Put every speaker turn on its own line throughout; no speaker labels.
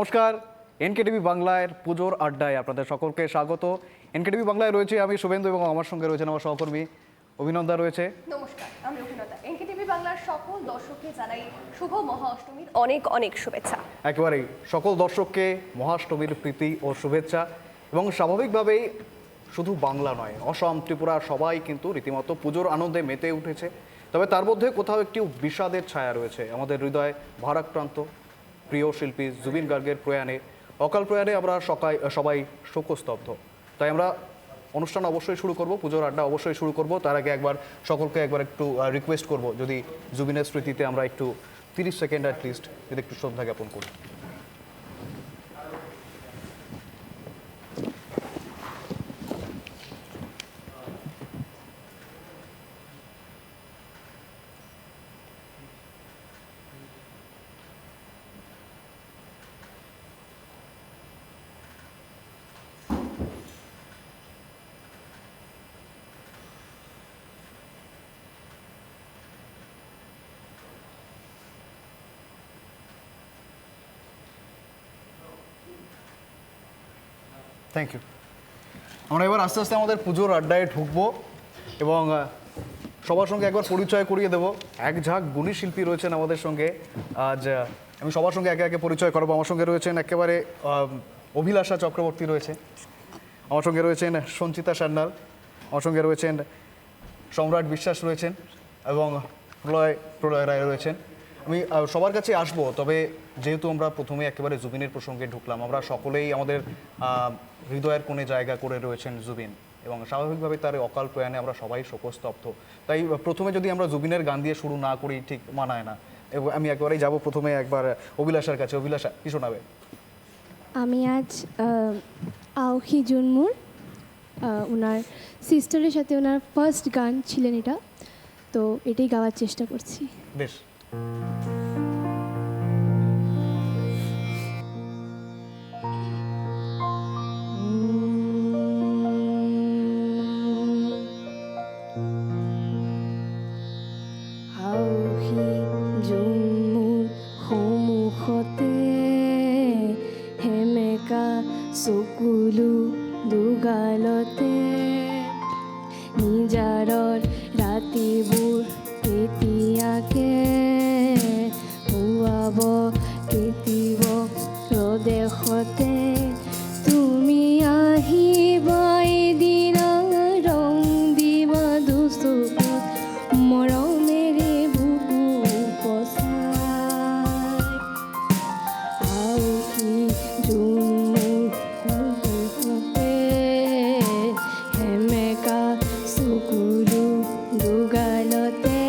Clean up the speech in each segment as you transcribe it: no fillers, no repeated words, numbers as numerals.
নমস্কার, এনকেটিভি বাংলার পুজোর আড্ডায় আপনাদের সকলকে স্বাগত। এনকেটিভি বাংলায় রয়েছে আমি শুভেন্দু এবং আমার সঙ্গে রয়েছেন আমার সহকর্মী অভিনন্দা রয়েছে।
নমস্কার, আমি অভিনন্দা। এনকেটিভি বাংলার সকল দর্শককে জানাই শুভ মহাঅষ্টমীর অনেক অনেক শুভেচ্ছা।
একেবারেই সকল দর্শককে মহাষ্টমীর প্রীতি ও শুভেচ্ছা। এবং স্বাভাবিকভাবেই শুধু বাংলা নয়, অসম, ত্রিপুরা সবাই কিন্তু রীতিমতো পুজোর আনন্দে মেতে উঠেছে। তবে তার মধ্যে কোথাও একটি বিষাদের ছায়া রয়েছে। আমাদের হৃদয় ভারাক্রান্ত প্রিয় শিল্পী জুবিন গার্গের প্রয়াণে, অকাল প্রয়াণে আমরা সবাই শোকস্তব্ধ। তাই আমরা অনুষ্ঠান অবশ্যই শুরু করব, পুজোর আড্ডা অবশ্যই শুরু করব। তার আগে সকলকে একটু রিকোয়েস্ট করব, যদি জুবিনের স্মৃতিতে আমরা একটু 30 সেকেন্ড অ্যাটলিস্ট যদি একটু শ্রদ্ধা জ্ঞাপন করি। Thank you. আমরা এবার আস্তে আস্তে আমাদের পুজোর আড্ডায় ঢুকবো এবং সবার সঙ্গে একবার পরিচয় করিয়ে দেবো। এক ঝাঁক গুণী শিল্পী রয়েছেন আমাদের সঙ্গে। আজ আমি সবার সঙ্গে একে একে পরিচয় করাবো। আমার সঙ্গে রয়েছেন একেবারে অভিলাষা চক্রবর্তী রয়েছে, আমার সঙ্গে রয়েছেন সঞ্চিতা সান্যাল, আমার সঙ্গে রয়েছেন সম্রাট বিশ্বাস রয়েছেন এবং প্রলয় রায় রয়েছেন। আমি সবার কাছে আসবো, তবে যেহেতু আমরা প্রথমে একেবারে জুবিনের প্রসঙ্গে ঢুকলাম, আমরা সকলেই আমাদের হৃদয়ের কোণে জায়গা করে রয়েছেন জুবিন, এবং স্বাভাবিকভাবে তার অকাল প্রয়াণে আমরা সবাই শোকস্তব্ধ। তাই প্রথমে যদি আমরা জুবিনের গান দিয়ে শুরু না করি ঠিক মানায় না। এবং আমি একবারেই যাব প্রথমে একবার অভিলাষার কাছে। অভিলাষা, কি শোনাবে?
আমি আজ আউখি জুনমুর ওনার সিস্টারের সাথে ওনার ফার্স্ট গান ছিলেন এটা, তো এটাই গাওয়ার চেষ্টা করছি।
বেশ।
চকুলো দুগালতে নিজাৰৰ ৰাতিবোৰ কেতিয়াকে পুৱাব কেতিব ৰদেশতে তুমি আহিবা এদিন ৰং দিবা দুচকুত মৰমেৰে বুকু পচাই আউখি চকুলো দুগালতে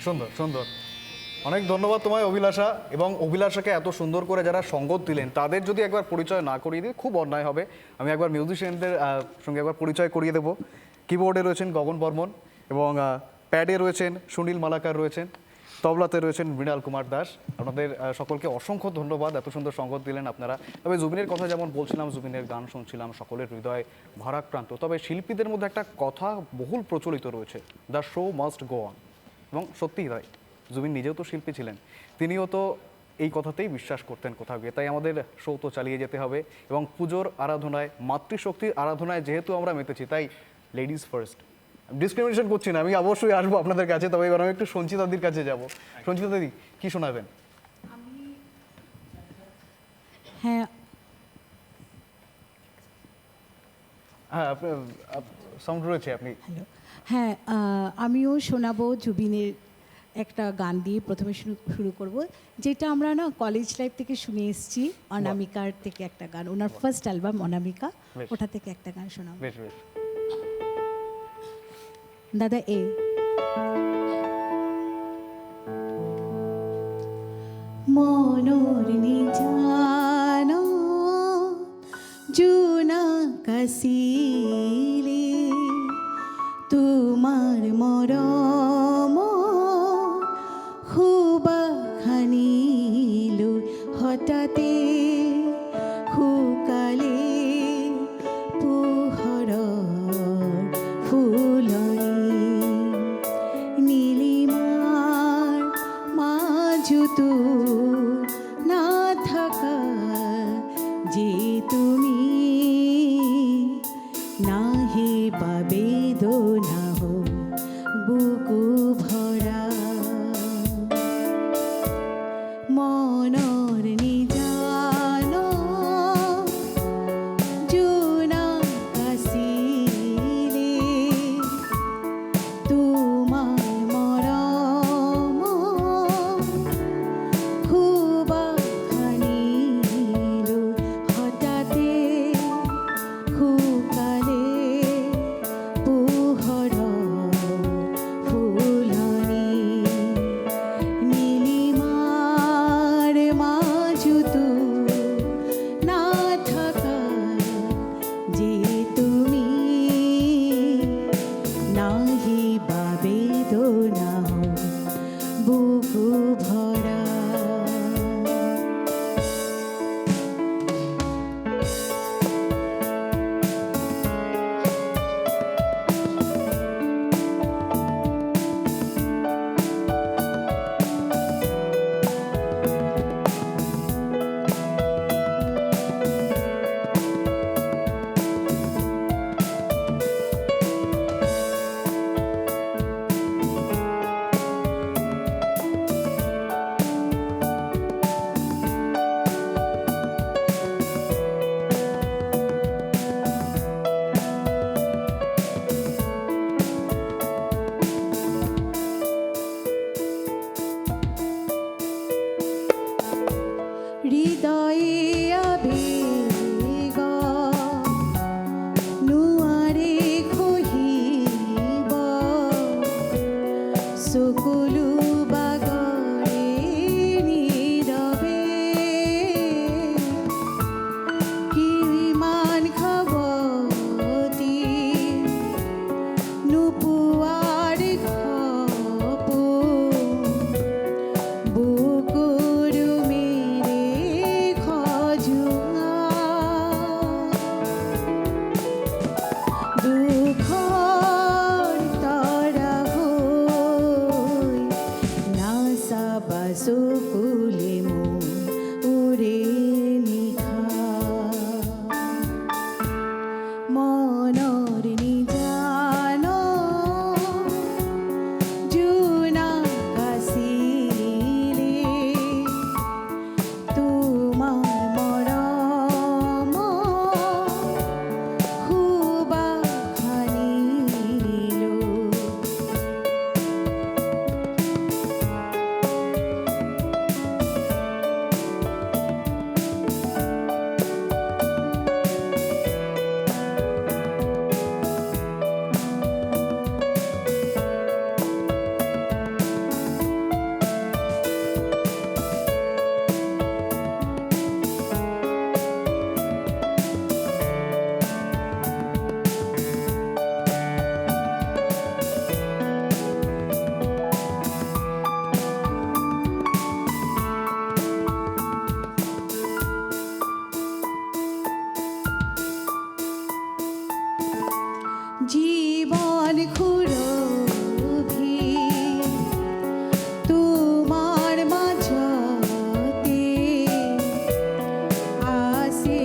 সুন্দর সুন্দর, অনেক ধন্যবাদ তোমায় অভিলাষা। এবং অভিলাষাকে এত সুন্দর করে যারা সঙ্গত দিলেন তাদের যদি একবার পরিচয় না করিয়ে দিই খুব অন্যায় হবে। আমি একবার মিউজিশিয়ানদের সঙ্গে একবার পরিচয় করিয়ে দেবো। কিবোর্ডে রয়েছেন গগন বর্মন এবং প্যাডে রয়েছেন সুনীল মালাকার রয়েছেন, তবলাতে রয়েছেন মৃণাল কুমার দাস। আপনাদের সকলকে অসংখ্য ধন্যবাদ, এত সুন্দর সঙ্গত দিলেন আপনারা। তবে জুবিনের কথা যেমন বলছিলাম, জুবিনের গান শুনছিলাম, সকলের হৃদয় ভারাক্রান্ত। তবে শিল্পীদের মধ্যে একটা কথা বহুল প্রচলিত রয়েছে, the show must go on. এবং সত্যিই তাই, জুবিন নিজেও তো শিল্পী ছিলেন, তিনিও তো এই কথাতেই বিশ্বাস করতেন কোথাও গিয়ে। তাই আমাদের শো তো চালিয়ে যেতে হবে। এবং পুজোর আরাধনায়, মাতৃশক্তির আরাধনায় যেহেতু আমরা মেতেছি, তাই লেডিস ফার্স্ট। ডিসক্রিমিনেশন করছি না, আমি অবশ্যই আসবো আপনাদের কাছে। তবে এবার আমি একটু সঞ্চিতাদির কাছে যাব। সঞ্চিতাদি, কি শোনাবেন?
হ্যাঁ,
হ্যাঁ, সাউন্ড রয়েছে, আপনি।
হ্যালো। হ্যাঁ, আমিও শোনাবো জুবিনের একটা গান দিয়ে প্রথমে শুরু করব, যেটা আমরা না কলেজ লাইফ থেকে শুনে এসেছি। অনামিকার থেকে একটা গান, ওনার ফার্স্ট অ্যালবাম অনামিকা,
বেশ।
ওটা থেকে একটা গান শোনাবো।
বেশ বেশ।
দাদা এ মনোর নিজানো জুনা কাশিলে তোমার মরম খুবা খানিলো হঠাতে শুকালে পোহৰৰ ফুলনি নীলিমাৰ মাজতো নাথাকা যে তুমি নাহিবা বেদনা জীবন খুরভি তোমার মাঝতে আসে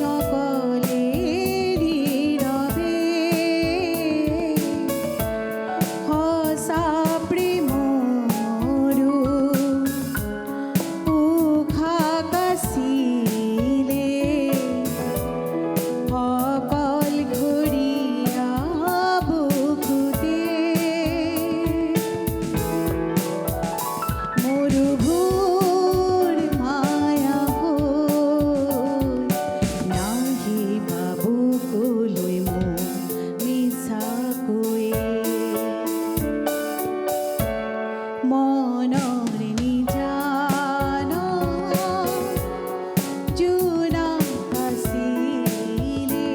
নকলে নীরবে হসা প্রেমরু উখা কাশিলে অকল ঘুরিয়া বুকুতে মরুভূর মায়া হই নাহি বাবু কুলই মো মিছা কুয়ে মনর নিজান জুনা কাশিলে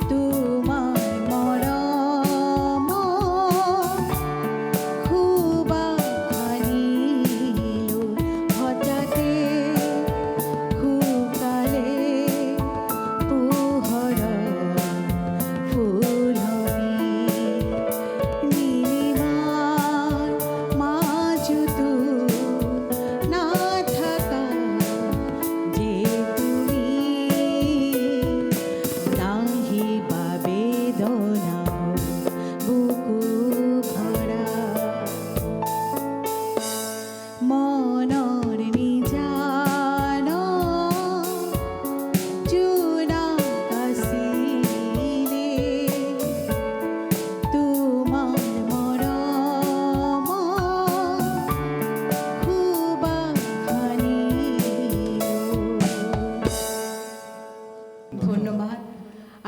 তোমার মরম খুবা খানিল হঠাতে খুকালে পুহর ফুলনি নীলিমার মাঝুতু না থাকা যে তুমি নাহি বা বেদনা বুকু ভরা মনর নিজান চুনা কাশিলে তোমার মরম খুবা খানিল। ধন্যবাদ।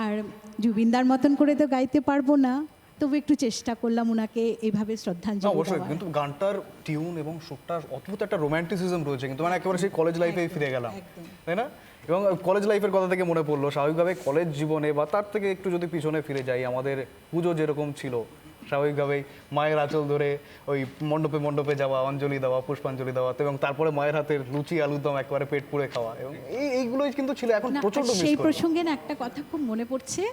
আর জুবিনদার মতন করে তো গাইতে পারবো না, তবু একটু চেষ্টা করলাম ওনাকে এইভাবে
না
শ্রদ্ধাঞ্জলি
অবশ্যই,
দেওয়ার।
কিন্তু গানটার টিউন এবং সুরটার অদ্ভুত একটা রোম্যান্টিসিজম রয়েছে, কিন্তু মানে একেবারে সেই কলেজ লাইফে ফিরে গেলাম,
একদম।
তাই না? এবং কলেজ লাইফের কথা থেকে মনে পড়লো স্বাভাবিকভাবে কলেজ জীবনে বা তার থেকে একটু যদি পিছনে ফিরে যাই, আমাদের পুজো যেরকম ছিল স্বাভাবিকভাবেই মায়ের আঁচল ধরে ওই মণ্ডপে মণ্ডপে যাওয়া, অঞ্জলি দেওয়া, পুষ্পাঞ্জলি দেওয়া, এবং তারপরে মায়ের হাতের লুচি আলুর দম একেবারে পেট পুড়ে খাওয়া, এবং এইগুলোই কিন্তু ছিল। এখন
না,
প্রচন্ড
আর
মিস
সেই
করি।
প্রসঙ্গে না একটা কথা খুব মনে পড়ছে,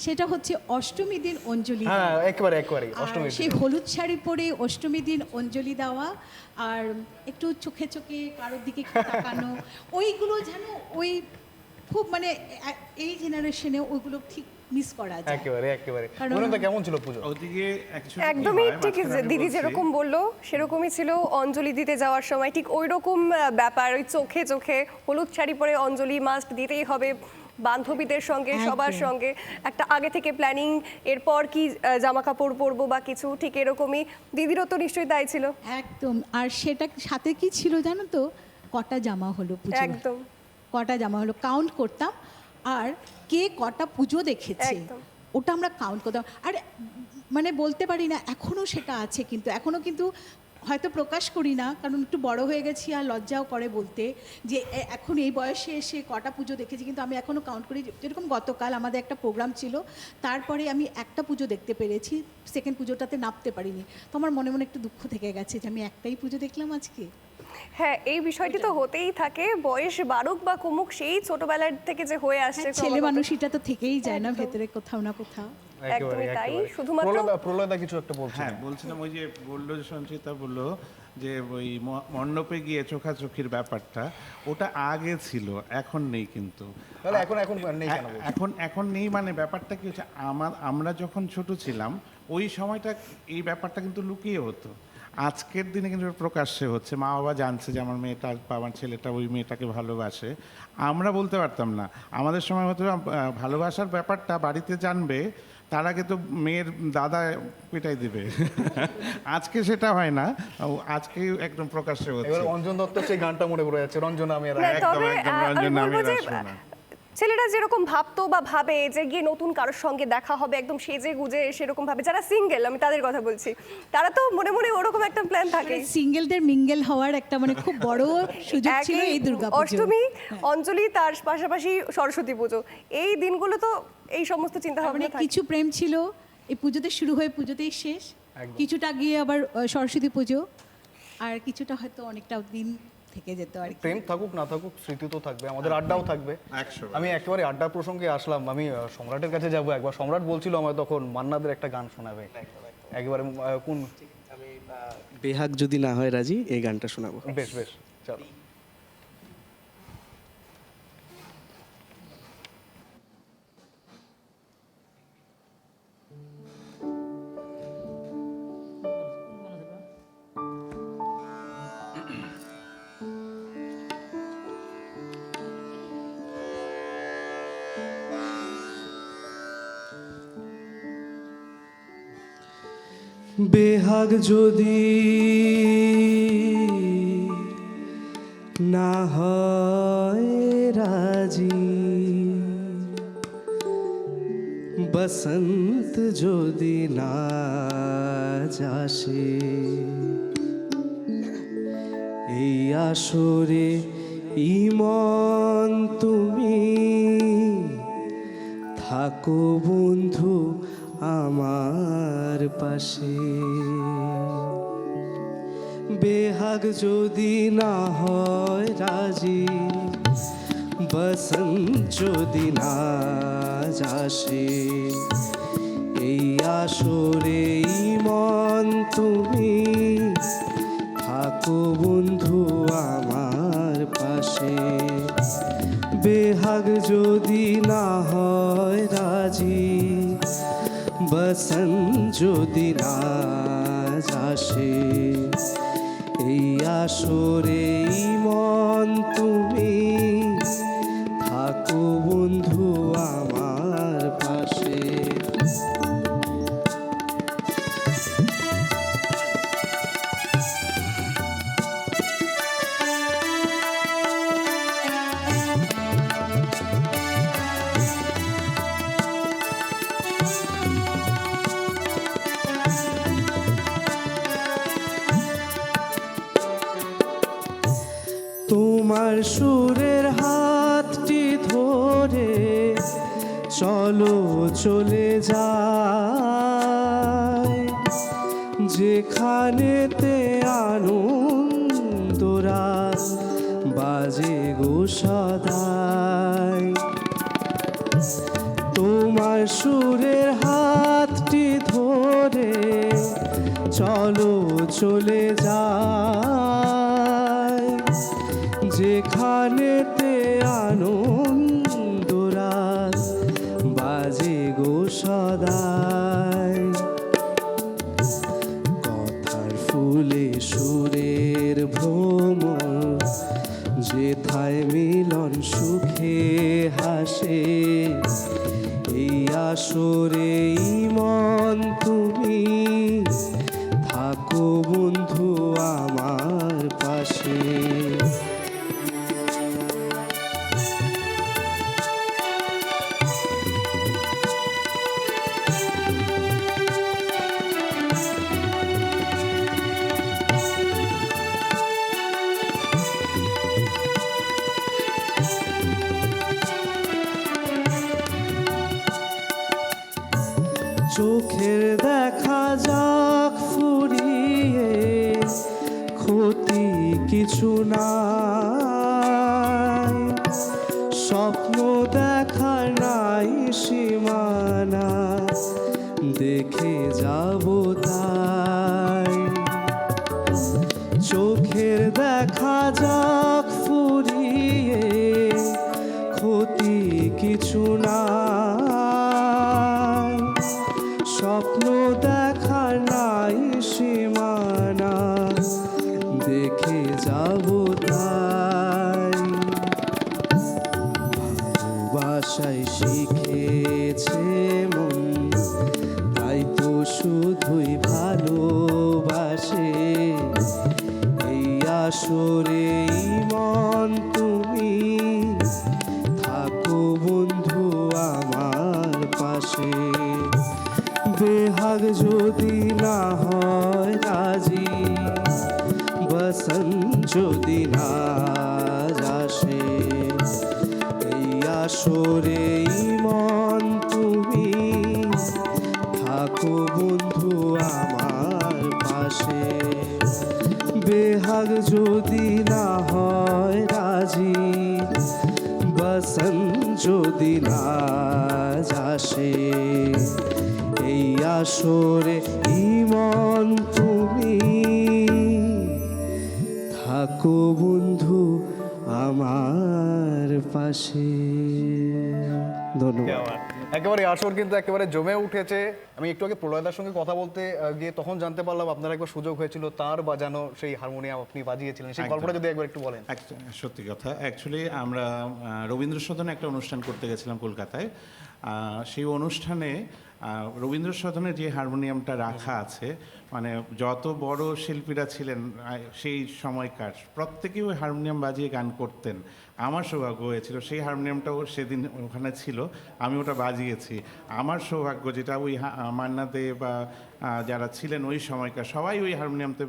সেটা হচ্ছে অষ্টমী দিন অঞ্জলি
হ্যাঁ
দেওয়া।
একেবারে
আর
অষ্টমী
সেই হলুদ শাড়ি পরে অষ্টমী দিন অঞ্জলি দেওয়া, আর একটু চোখে চোখে কারোর দিকে একটু তাকানো, ওইগুলো যেন ওই খুব মানে এই জেনারেশনে ওইগুলো ঠিক মিস করা যায়।
একেবারে
কারণ-
মনে হয় কেমন ছিল পুজো?
ওদিকে actually কি
একদমই
হয়,
ঠিক
মাঝখানে আমি
দিদি
বলছি,
যেরকম বললো সেরকমই ছিল অঞ্জলি দিতে যাওয়ার সময়, ঠিক ওই রকম ব্যাপার, ওই চোখে চোখে হলুদ শাড়ি পরে অঞ্জলি মাস্ট দিতেই হবে, বান্ধবীদের সঙ্গে সবার
একদম।
সঙ্গে একটা আগে থেকে প্ল্যানিং, এরপর কি জামা কাপড় পরবো বা কিছু, ঠিক এরকমই দিদিরও তো নিশ্চয়ই তাই ছিল।
একদম। আর সেটা সাথে কি ছিল জানো তো, কটা জামা হলো পুজো,
একদম
কটা জামা হলো কাউন্ট করতাম, আর কে কটা পুজো দেখেছে
একদম।
ওটা আমরা কাউন্ট করতাম। আর মানে বলতে পারি না এখনও সেটা আছে, কিন্তু এখনও কিন্তু হয়তো প্রকাশ করি না, কারণ একটু বড় হয়ে গেছি আর লজ্জাও করে বলতে যে এখন এই বয়সে এসে কটা পুজো দেখেছি, কিন্তু আমি এখনও কাউন্ট করি। যেরকম গতকাল আমাদের একটা প্রোগ্রাম ছিল, তারপরে আমি একটা পুজো দেখতে পেরেছি, সেকেন্ড পুজোটাতে নামতে পারিনি, তো আমার মনে মনে একটু দুঃখ থেকে গেছে যে আমি একটাই পুজো দেখলাম আজকে।
হ্যাঁ, এই বিষয়টি তো হতেই থাকে, বয়স বাড়ুক বা কমুক, সেই ছোটবেলার থেকে যে হয়ে আসছে
হ্যাঁ, ছেলে
ক্রমাগত।
মানুষ এটা তো থেকেই যায় না
একদম।
ভেতরে কোথাও না কোথাও।
একদমই তাই, শুধুমাত্র-
প্রলয়দা কিছু একটা বলছেন।
হ্যাঁ বলছিলাম, ওই যে বললো যে সঞ্চিতা বললো যে ওই মণ্ডপে গিয়ে চোখাচোখির ব্যাপারটা, ওটা আগে ছিল, এখন নেই কিন্তু।
তাহলে এখন নেই কেন বলছেন?
এখন নেই মানে ব্যাপারটা কি হচ্ছে, আমরা যখন ছোট ছিলাম ওই সময়টা এই ব্যাপারটা কিন্তু লুকিয়ে হতো, আজকের দিনে কিন্তু প্রকাশ্যে হচ্ছে। মা বাবা জানছে যে আমার মেয়েটা বা আমার ছেলেটা ওই মেয়েটাকে ভালোবাসে, আমরা বলতে পারতাম না। আমাদের সময় হতো ভালোবাসার ব্যাপারটা বাড়িতে জানবে, তার আগে তো মেয়ের দাদা পেটাই দিবে। আজকে সেটা হয় না, আজকে একদম প্রকাশ্যে হচ্ছে।
এবার অঞ্জন দত্ত সেই গানটা মনে পড়ে যাচ্ছে, রঞ্জনা আমি আর
না,
একদম,
তবে
একদম,
আমি
রঞ্জনা আমি
বলবো যে
রাসনা।
ছেলেরা যেরকম ভাবতো বা ভাবে যে গিয়ে নতুন কারোর সঙ্গে দেখা হবে একদম সেজে গুজে, সেরকম ভাবে যারা সিঙ্গেল, আমি তাদের কথা বলছি, তারা তো মনে মনে ওরকম একটা প্ল্যান থাকে।
সিঙ্গেলদের মিঙ্গেল হওয়ার একটা মানে খুব বড় সুযোগ ছিল এই দুর্গাপুজো।
অষ্টমী, অঞ্জলি, তার পাশাপাশি সরস্বতী পুজো, এই দিনগুলো তো এই সমস্ত চিন্তা
মানে
ভাবনা থাকে।
কিছু প্রেম ছিল এই পুজোতে শুরু হয়ে পুজোতেই শেষ,
একদম।
কিছুটা গিয়ে আবার সরস্বতী পুজো, আর কিছুটা হয়তো অনেকটা দিন থেকে যেত আর কি।
প্রেম থাকুক না থাকুক স্মৃতি তো থাকবে, আমাদের আড্ডাও থাকবে।
100
আমি একেবারে আড্ডার প্রসঙ্গে আসলাম, আমি সম্রাটের কাছে যাব একবার। সম্রাট বলছিল আমার তখন মান্নাদের একটা গান শোনাবে, একেবারে কোন?
আমি বেহাগ যদি না হয় রাজি এই গানটা শোনাবো।
বেশ বেশ, চলো।
বেহাগ যদি না হয় রাজি, বসন্ত যদি না আসে, এই আসরে ইমন তুমি থাকো বন্ধু আমার পাশে। বেহাগ যদি না হয় রাজি, বসন্ত যদি না আসে, এই আসরে মন তুমি থাকো বন্ধু আমার পাশে। বেহাগ যদি না হয় রাজি, বসন্ত যদি না আসে, এই আসরে মন তুমি থাকো বন্ধু আমার পাশে। তোমার সুরের হাতটি ধরে চলো চলে যাই, যেখানেতে আনন্দরা বাজে গো সদাই। তোমার সুরের হাতটি ধরে চলো চলে যাই, যেখানেতে আনন্দরা বাজে গো সদাই। কথার ফুলে সুরের ভ্রমর, যেথায় মিলন সুখে হাসে, এই আসরে মন তুমি থাকো বন্ধু আমার পাশে। চোখের দেখা যাক ফুরিয়ে, ক্ষতি কিছু নাই, স্বপ্ন দেখার নাই সীমানা, দেখে যাব তাই। চোখের দেখা যাক ফুরিয়ে, ক্ষতি কিছু নাই, স্বপ্ন দেখার নাই সীমানা, দেখে যাব তাই। ভালোবাসায় শিখেছে মন, তাই তো শুধুই ভালোবাসে, এই আসরে মন তুমি থাকো বন্ধু আমার পাশে। বেহাগ যদি না হয় রাজি, বসন্ত যদি না আসে, এই আসরে মন তুমি থাকো বন্ধু আমার পাশে। বেহাগ বেহাগ যদি না হয় রাজি, বসন যদি না আসে, এই আসরে ইমন তুমি থাকো বন্ধু আমার পাশে। ধন্যবাদ।
একেবারে আসর কিন্তু একেবারে জমে উঠেছে। আমি একটু আগে প্রলয়দার সঙ্গে কথা বলতে গিয়ে তখন জানতে পারলাম আপনার একবার সুযোগ হয়েছিল তার বাজানো সেই হারমোনিয়াম আপনি বাজিয়েছিলেন, সেই
একদম।
গল্পটা যদি একবার একটু বলেন।
সত্যি কথা, অ্যাকচুয়ালি আমরা রবীন্দ্র সদনে একটা অনুষ্ঠান করতে গেছিলাম কলকাতায়। সেই অনুষ্ঠানে রবীন্দ্র সদনে যে হারমোনিয়ামটা রাখা আছে, মানে যত বড় শিল্পীরা ছিলেন সেই সময়কার, প্রত্যেকেই ওই হারমোনিয়াম বাজিয়ে গান করতেন। আমার সৌভাগ্য হয়েছিল সেই হারমোনিয়ামটাও সেদিন ওখানে ছিল, আমি ওটা বাজিয়েছি। আমার সৌভাগ্য যেটা ওই মান্না দে বা যারা ছিলেন ওই সময়কার সবাই ওই হারমোনিয়ামতে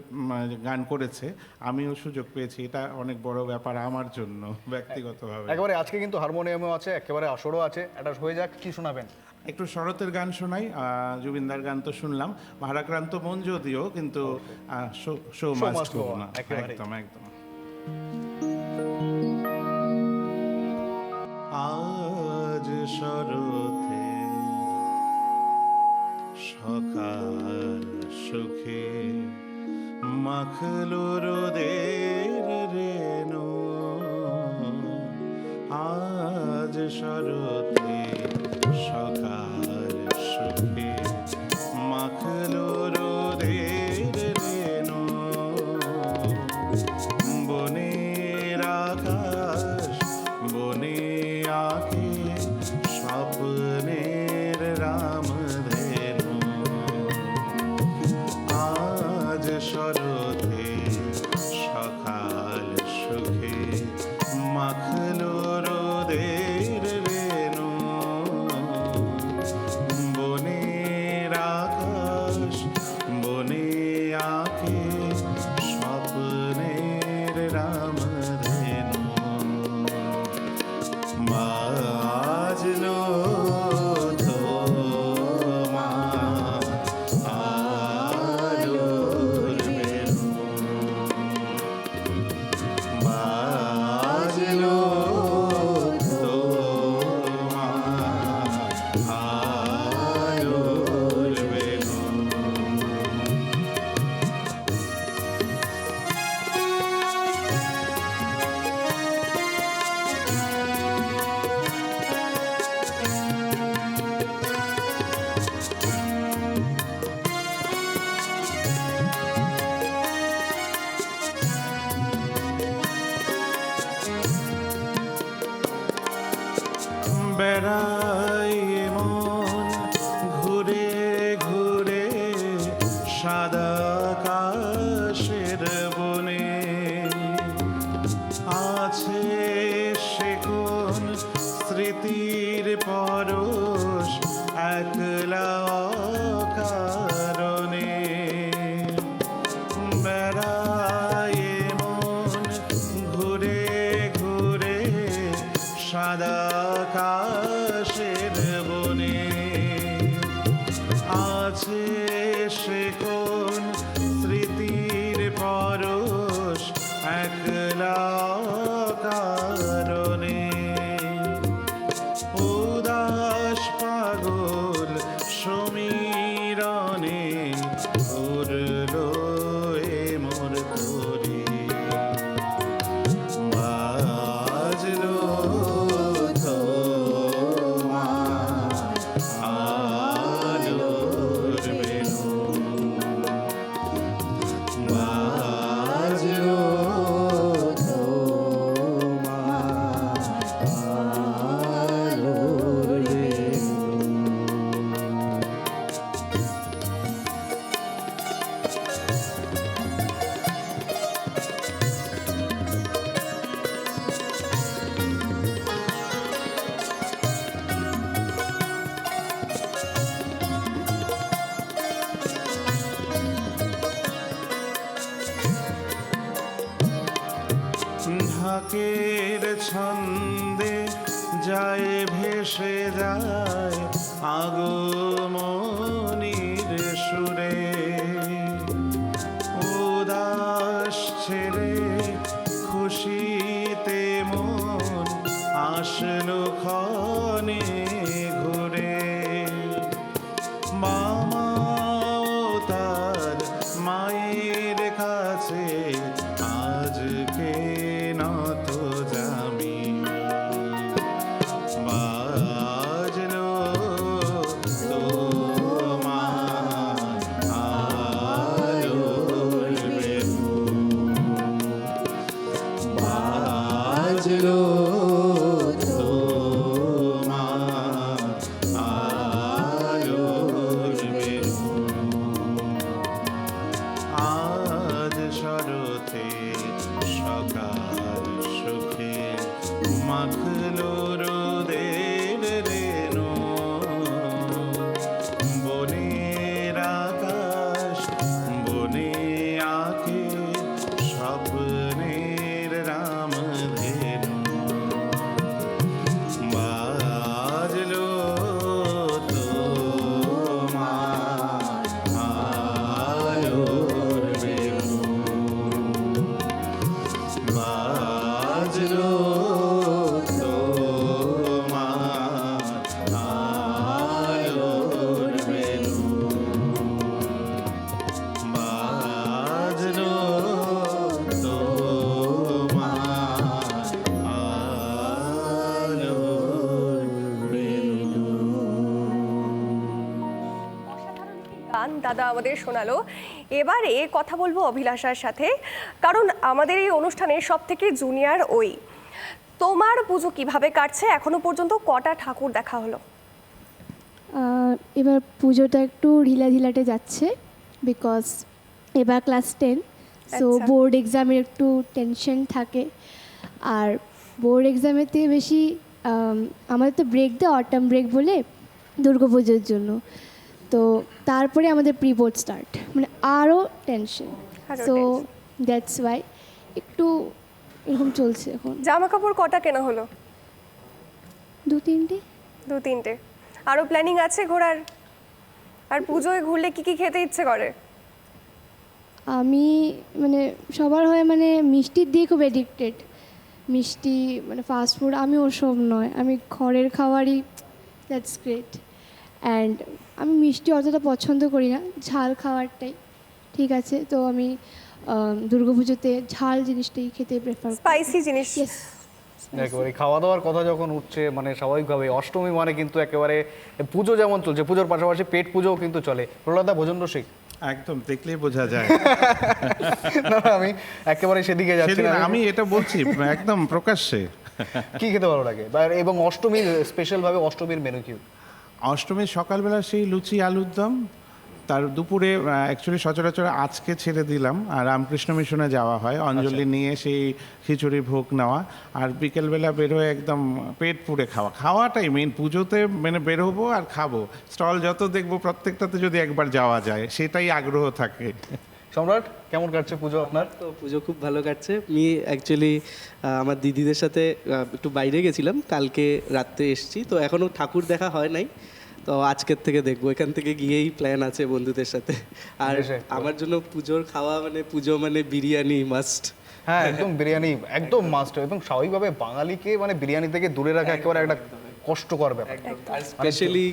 গান করেছে, আমিও সুযোগ পেয়েছি। এটা অনেক বড় ব্যাপার আমার জন্য ব্যক্তিগতভাবে।
একেবারে আজকে কিন্তু হারমোনিয়ামও আছে, একেবারে আসরও আছে, এটা হয়ে যাক। কি শোনাবেন?
একটু শরতের গান শোনাই। জুবিনদার গান তো শুনলাম, ভারাক্রান্ত মন যদিও, কিন্তু শো মাস্ট গো না। একদম একদম। আজ শরতে সকাল সুখে মাখলো রোদের রেণু, আজ শরতে সকাল সুখে মাখলো রোদের রেণু, বনের আকাশ বনে আঁকে স্বপ্নের রামধেনু, আজ শরতে সকাল সুখে মাখলো রোদের রেণু, বনের আকাশ বনে আঁকে স্বপ্নের রামধেনু, বাজলো তোমার আলোর বেণু, বাজলো তোমার আলোর বেণু। বেড়াই মন ঘুরে ঘুরে সাদা আকাশের বনে, আছে সে কোন স্মৃতির পরশ একলা কারণে, বেড়াই মন ঘুরে ঘুরে সাদা আকাশের বনে, আছে সে কোন স্মৃতির পরশ একলা কারণে, উদাস পাগল সমীরণে উড়লো এ মোর তরি, বাজলো তোমার আলোর বেণু, বাজলো তোমার আলোর বেণু। ঢাকের ছন্দে যায় ভেসে যায় আগমনীর সুরে, উদাস ছেড়ে
গান দাদা আমাদের শোনালো। এবারে কথা বলবো অভিলাষার সাথে, কারণ আমাদের এই অনুষ্ঠানে সব থেকে জুনিয়র ওই। তোমার পুজো কিভাবে কাটছে, এখনো পর্যন্ত কটা ঠাকুর দেখা হলো?
এবার পুজোটা একটু ঢিলাঢিলাটে যাচ্ছে, বিকজ এবার ক্লাস 10, সো
আচ্ছা।
বোর্ড এক্সামের একটু টেনশন থাকে। আর বোর্ড এক্সামেতে বেশি আমাদের তো ব্রেক দেয়, অটাম ব্রেক বলে দুর্গাপুজোর জন্য। তো তারপরে আমাদের প্রি বোর্ড স্টার্ট, মানে আরও টেনশন।
আরো
সো
tension।
দ্যাটস ওয়াই একটু এরকম চলছে এখন।
জামা কাপড় কটা কেনা হলো?
2-3টে।
2-3টে। আরো প্ল্যানিং আছে ঘোরার? আর পুজোয় ঘুরলে কি কি খেতে ইচ্ছে করে?
আমি মানে সবার হয় মানে মিষ্টির দিয়ে খুব এডিক্টেড। মিষ্টি মানে ফাস্ট ফুড, আমি ওসব নয়, আমি ঘরের খাবারই, দ্যাটস গ্রেট। অ্যান্ড আমি মিষ্টি অতটা পছন্দ করি না, ঝাল খাবারটাই ঠিক আছে। তো আমি দুর্গাপুজোতে ঝাল জিনিসটাই খেতে প্রেফার করি।
স্পাইসি জিনিস।
ইয়েস।
একেবারে খাওয়া দাওয়ার কথা যখন উঠছে, মানে স্বাভাবিকভাবে অষ্টমী মানে কিন্তু একেবারে পুজো যেমন চলছে, পুজোর পাশাপাশি পেট পুজোও কিন্তু চলে। প্রহ্লাদা ভোজন রসিক?
একদম দেখলেই বোঝা যায়।
না না, আমি একেবারে সেদিকে যাচ্ছি
সেদিন
না।
আমি এটা বলছি একদম প্রকাশ্যে।
কি খেতে ভালো লাগে এবং অষ্টমীর স্পেশাল ভাবে অষ্টমীর মেনু কি?
অষ্টমীর সকালবেলা সেই লুচি আলুর দম, তার দুপুরে অ্যাকচুয়ালি সচরাচর আজকে ছেড়ে দিলাম, আর রামকৃষ্ণ মিশনে যাওয়া হয় অঞ্জলি নিয়ে সেই খিচুড়ি ভোগ নেওয়া, আর বিকেলবেলা বের হয়ে একদম পেট পুড়ে খাওয়াটাই মেন পুজোতে, মানে বের হবো আর খাবো। স্টল যত দেখবো প্রত্যেকটাতে যদি একবার যাওয়া যায় সেটাই আগ্রহ থাকে।
সম্রাট, কেমন কাটছে পুজো আপনার?
তো পুজো খুব ভালো কাটছে। আমি অ্যাকচুয়ালি আমার দিদিদের সাথে একটু বাইরে গেছিলাম, কালকে রাত্রে এসেছি, তো এখনও ঠাকুর দেখা হয় নাই। তো আজকের থেকে দেখবো, এখান থেকে গিয়েই প্ল্যান আছে বন্ধুদের সাথে। আর
বেশ।
আমার জন্য পুজোর খাওয়া মানে পুজো মানে বিরিয়ানি মাস্ট।
হ্যাঁ, একদম বিরিয়ানি একদম মাস্ট। এবং স্বাভাবিকভাবে বাঙালিকে মানে বিরিয়ানি থেকে দূরে রাখা একেবারে একটা কষ্টকর ব্যাপার।
আর স্পেশালি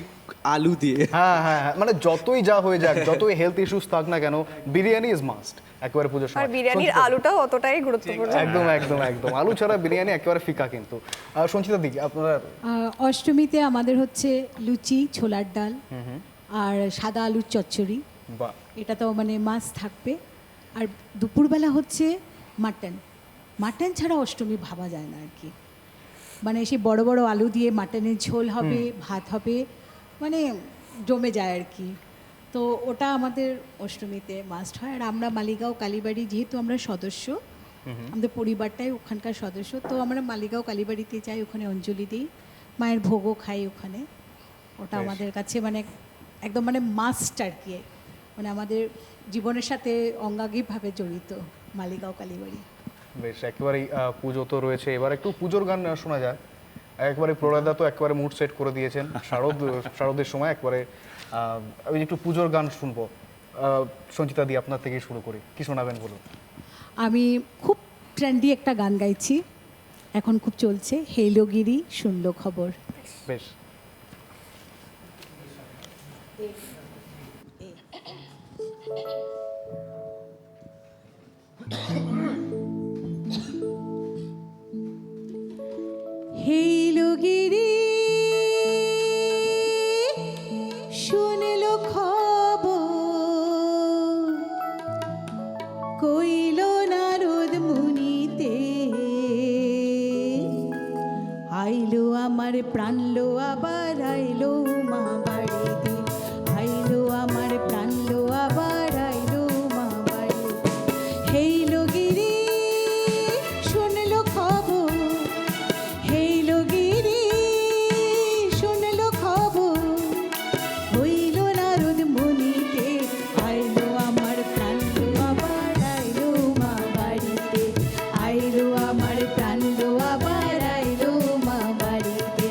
আলু দিয়ে।
হ্যাঁ হ্যাঁ হ্যাঁ, মানে যতই যা হয়ে যাক, যতই হেলথ ইস্যুস থাক না কেন, বিরিয়ানি ইজ মাস্ট একেবারে পুজোর
আর
সময়।
বিরিয়ানির আলুটাও অতটাই গুরুত্বপূর্ণ।
একদম একদম একদম, আলু ছাড়া বিরিয়ানি একেবারে ফিকা কিন্তু। সঞ্চিতা দিকে আপনারা?
অষ্টমীতে আমাদের হচ্ছে লুচি, ছোলার ডাল আর সাদা আলুর চচ্চড়ি,
বাহ,
এটা তো মানে মাছ থাকবে। আর দুপুরবেলা হচ্ছে মাটন। মাটন ছাড়া অষ্টমী ভাবা যায় না আর কি। মানে সেই বড় বড় আলু দিয়ে মাটনের ঝোল হবে, ভাত হবে, মানে জমে যায় আর কি। তো ওটা আমাদের অষ্টমীতে মাস্ট হয়। আর আমরা মালিগাঁও কালীবাড়ি, যেহেতু আমরা সদস্য, আমাদের পরিবারটাই ওখানকার সদস্য, তো আমরা মালিগাঁও কালীবাড়িতে যাই, ওখানে অঞ্জলি দিই, মায়ের ভোগও খাই ওখানে। ওটা আমাদের কাছে মানে একদম মানে মাস্ট আর কি, মানে আমাদের জীবনের সাথে অঙ্গাঙ্গিভাবে জড়িত মালিগাঁও কালীবাড়ি।
বেশ, একেবারেই পুজো তো রয়েছে, এবার একটু পুজোর গান শোনা যায়। একবারে প্রহ্লাদা তো একবারে মুড সেট করে দিয়েছেন শারদের সময় একবারে। আমি একটু পুজোর গান শুনবো। সঞ্চিতা দি, আপনার থেকেই শুরু করি, কি শোনাবেন বলুন?
আমি খুব ট্রেন্ডি একটা গান গাইছি, এখন খুব চলছে, হেইলোগিরি শুনলো খবর।
বেশ।
হেইলোগিরি শুনলো খবর, কইল নারদ মুনিতে, আইলো আমার প্রাণলো আবার আইলো মা বাড়িতে, আইলো আমার প্রাণলো আবার আইলো মা বাড়িতে। হেইলোগিরি শুনলো খবর, হেইলোগিরি শুনলো খবর, হইল নারদ মুনিতে, আইলো আমার প্রাণলো আবার আইলো মা বাড়িতে, আইলো আমার প্রাণলো আবার আইলো মা বাড়িতে।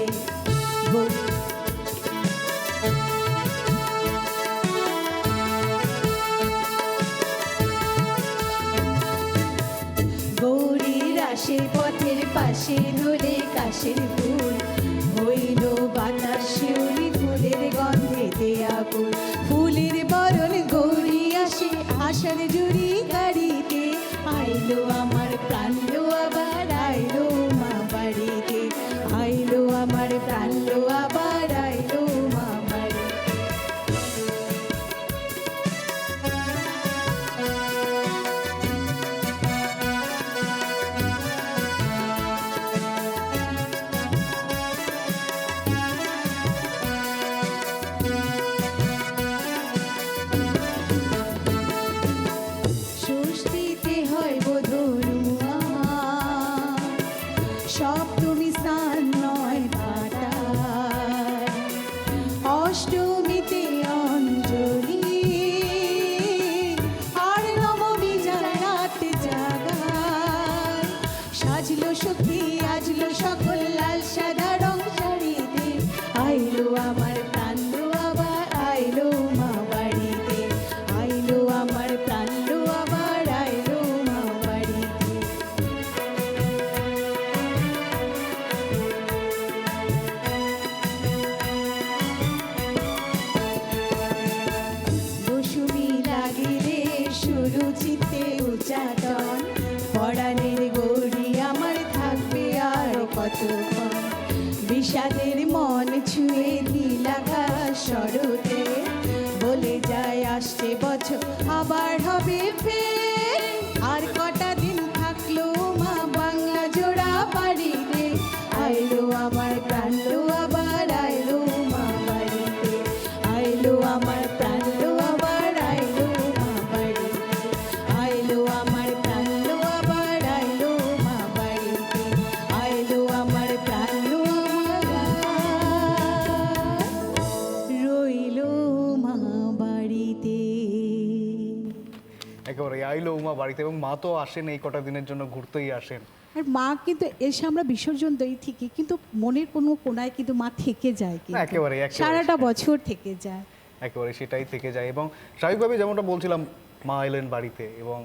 গৌরীর আসে পথের পাশে ধরে কাশের ফুল, হইল বাতাস শিউলি ফুলের গন্ধেতে আগুন, ফুলের বরণ গৌরী আসে আষাঢ় জুড়ি গাড়িতে, আইলো আমার প্রাণলো আবার আইলো মা বাড়িতে, আইলো আমার প্রাণলো আবার আইলো মা বাড়িতে। চিত্তে উচ্চাটন পরাণের গৌরী আমার থাকবে আরো কতক্ষণ বিষাদের মন ছুঁয়ে নীলাকাশ শরতে বলে যায় আসছে বছর আবার হবে ফের আর কটা দিন থাকলো মা বাংলা জোড়া বাড়িতে আইলো আমার প্রাণলো আবার আইলো মা বাড়িতে আইলো আমার প্রাণলো আবার আইলো মা বাড়িতে আইলো আমার প্রাণলো আবার আইলো মা বাড়িতে আইলো আমার প্রাণলো আবার রইলো মা বাড়িতে।
একেবারে আইলো উমা বাড়িতে, এবং মা তো আসেন এই কটা দিনের জন্য, ঘুরতেই আসেন।
আর মা কিন্তু এসে আমরা বিসর্জন দিই ঠিকই, কিন্তু মনের কোনো কোনায় কিন্তু মা থেকে যায়, কিন্তু
একেবারে
সারাটা বছর থেকে যায়।
একেবারে সেটাই থেকে যায়। এবং স্বাভাবিকভাবে যেমনটা বলছিলাম, মা এলেন বাড়িতে, এবং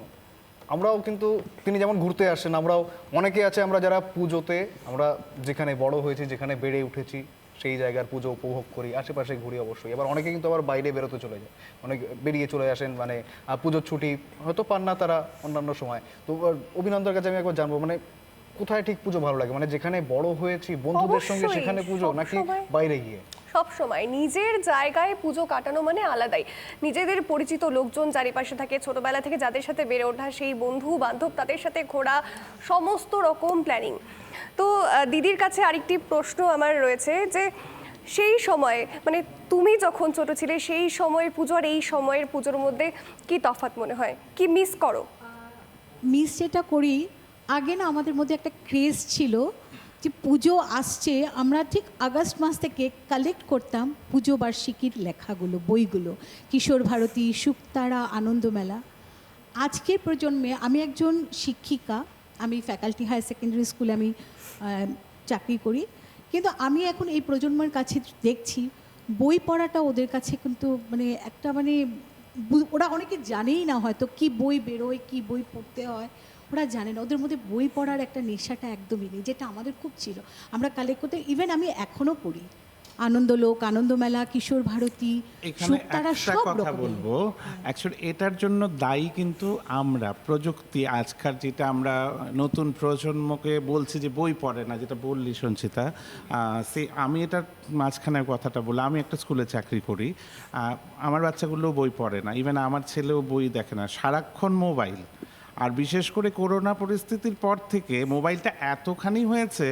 আমরাও কিন্তু তিনি যেমন ঘুরতে আসেন, আমরাও অনেকে আছে আমরা যারা পুজোতে, আমরা যেখানে বড় হয়েছি, যেখানে বেড়ে উঠেছি, সেই জায়গার পুজো উপভোগ করি, আশেপাশে ঘুরি অবশ্যই। এবার অনেকে কিন্তু আবার বাইরে বেরোতে চলে যায়, অনেক বেরিয়ে চলে আসেন, মানে পুজোর ছুটি হয়তো পান না তারা অন্যান্য সময়। তো অভিনন্দনের কাছে আমি একবার জানবো, মানে কোথায় ঠিক পুজো ভালো লাগে, মানে যেখানে বড় হয়েছি বন্ধুদের সঙ্গে
অবশ্যই,
সেখানে পুজো, নাকি
সবসময়।
বাইরে গিয়ে?
সব সময় নিজের জায়গায় পুজো কাটানো মানে আলাদাই। নিজেদের পরিচিত লোকজন চারিপাশে থাকে, ছোটবেলা থেকে যাদের সাথে বেড়ে ওঠা সেই বন্ধু বান্ধব, তাদের সাথে ঘোরা, সমস্ত রকম প্ল্যানিং। তো দিদির কাছে আরেকটি প্রশ্ন আমার রয়েছে, যে সেই সময় মানে তুমি যখন ছোট ছিলে সেই সময়ের পুজো আর এই সময়ের পুজোর মধ্যে কি তফাৎ মনে হয়, কি মিস করো?
মিস যেটা করি, আগে না আমাদের মধ্যে একটা ক্রেজ ছিল যে পুজো আসছে, আমরা ঠিক আগস্ট মাস থেকে কালেক্ট করতাম পুজো বার্ষিকীর লেখাগুলো, বইগুলো, কিশোর ভারতী, শুকতারা, আনন্দমেলা। আজকের প্রজন্মে আমি একজন শিক্ষিকা, আমি ফ্যাকাল্টি হায়ার সেকেন্ডারি স্কুলে আমি চাকরি করি, কিন্তু আমি এখন এই প্রজন্মের কাছে দেখছি বই পড়াটা ওদের কাছে কিন্তু মানে একটা মানে ওরা অনেকে জানেই না হয়তো কি বই বেরোয়, কি বই পড়তে হয়, ওরা জানে না। ওদের মধ্যে বই পড়ার একটা নেশাটা একদমই নেই, যেটা আমাদের খুব ছিল। আমরা কালেক্ট করতে, ইভেন আমি এখনও পড়ি আনন্দলোক, আনন্দমেলা, কিশোর ভারতী,
এখানে
শুকতারা,
একটা
সব
কথা
রকমের।
বলবো, অ্যাকচুয়ালি এটার জন্য দায়ী কিন্তু আমরা, প্রযুক্তি। আজকাল যেটা আমরা নতুন প্রজন্মকে বলছি যে বই পড়ে না, যেটা বললি সঞ্চিতা, আমি এটার মাঝখানের কথাটা বলি। আমি একটা স্কুলে চাকরি করি, আমার বাচ্চাগুলো বই পড়ে না, ইভেন আমার ছেলেও বই দেখে না, সারাক্ষণ মোবাইল। আর বিশেষ করে করোনা পরিস্থিতির পর থেকে মোবাইলটা এতখানি হয়েছে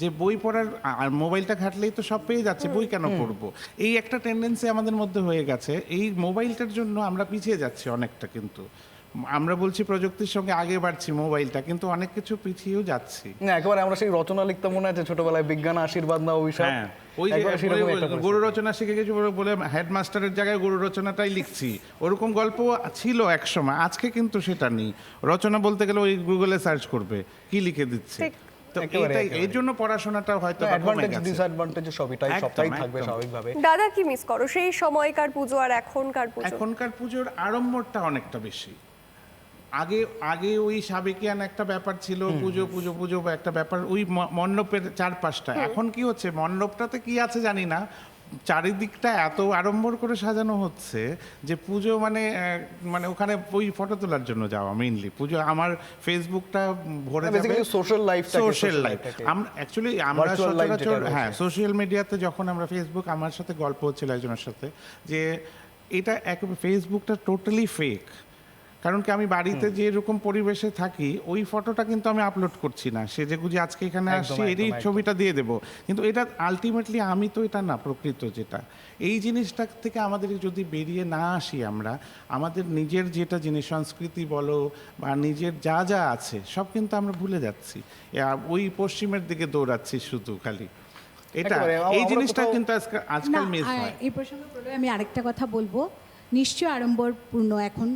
যে বই পড়ার, আর মোবাইলটা ঘাটলেই তো সব পেয়ে যাচ্ছে, বই কেন পড়বো, এই একটা টেন্ডেন্সি আমাদের মধ্যে হয়ে গেছে। এই মোবাইলটার জন্য আমরা পিছিয়ে যাচ্ছি অনেকটা। কিন্তু আমরা বলছি প্রযুক্তির সঙ্গে আগে বাড়ছি মোবাইলটা, কিন্তু অনেক কিছু পিছিয়েও যাচ্ছি।
না, একেবারে আমরা সেই রচনা লিখতাম, মনে আছে ছোটবেলায়, বিজ্ঞান আশীর্বাদ না অভিশাপ।
হ্যাঁ, ওই যে
একবারে সেরকমই একটা
গরু
পরিস্থিতি।
রচনা শিখে গেছি বলে হেডমাস্টারের জায়গায় গরু রচনাটাই লিখছি, ওরকম গল্প ছিল এক সময়। আজকে কিন্তু সেটা নেই। রচনা বলতে গেলে ওই গুগলে সার্চ করবে কি লিখে দিচ্ছে।
ঠিক।
তো
একেবারে,
এটাই,
একেবারে।
এই জন্য পড়াশোনাটা হয়তো বা কমে
অ্যাডভান্টেজ
গেছে।
ডিসঅ্যাডভান্টেজ সবটাই
একদম,
থাকবে
একদম।
স্বাভাবিকভাবে।
দাদা কি মিস করো সেই সময়কার পুজো আর এখনকার পুজো?
এখনকার পুজোর আড়ম্বরটা অনেকটা বেশি। আগে আগে ওই সাবেকিয়ান একটা ব্যাপার ছিল, পুজো পুজো পুজো একটা ব্যাপার, ওই মণ্ডপের চারপাশটা। এখন কি হচ্ছে, মণ্ডপটাতে কি আছে জানি না, চারিদিকটা এত আড়ম্বর করে সাজানো হচ্ছে যে পুজো মানে মানে ওখানে ওই ফটো তোলার জন্য যাওয়া মেইনলি পুজো। আমার ফেসবুকটা ভরে যাবে
basically social life,
social life. আমরা অ্যাকচুয়ালি আমরা
Virtual life
সচরাচর,
যেটা
হ্যাঁ,
রয়েছে।
সোশ্যাল মিডিয়াতে যখন আমরা ফেসবুক, আমার সাথে গল্প হচ্ছিল একজনের সাথে যে এটা একেবারে ফেসবুকটা টোটালি ফেক। কারণ কি, আমি বাড়িতে যেরকম পরিবেশে থাকি ওই ফটোটা কিন্তু আমি আপলোড করছি না, সেজেগুজে আজকে এখানে
একদম,
আসছি
একদম,
এরই
একদম।
ছবিটা দিয়ে দেবো, কিন্তু এটা আলটিমেটলি আমি তো এটা না, প্রকৃত যেটা। এই জিনিসটা থেকে আমাদের যদি বেরিয়ে না আসি আমরা, আমাদের নিজের যেটা জিনিস, সংস্কৃতি বলো বা নিজের যা যা আছে সব কিন্তু আমরা ভুলে যাচ্ছি, ওই পশ্চিমের দিকে দৌড়াচ্ছি শুধু খালি। এটা
একেবারে,
এই
আমরা
জিনিসটা
কোথাও-
কিন্তু আজকাল মিস হয়।
এই প্রসঙ্গে বলে আমি আরেকটা কথা বলবো, নিশ্চয় আড়ম্বরপূর্ণ এখন,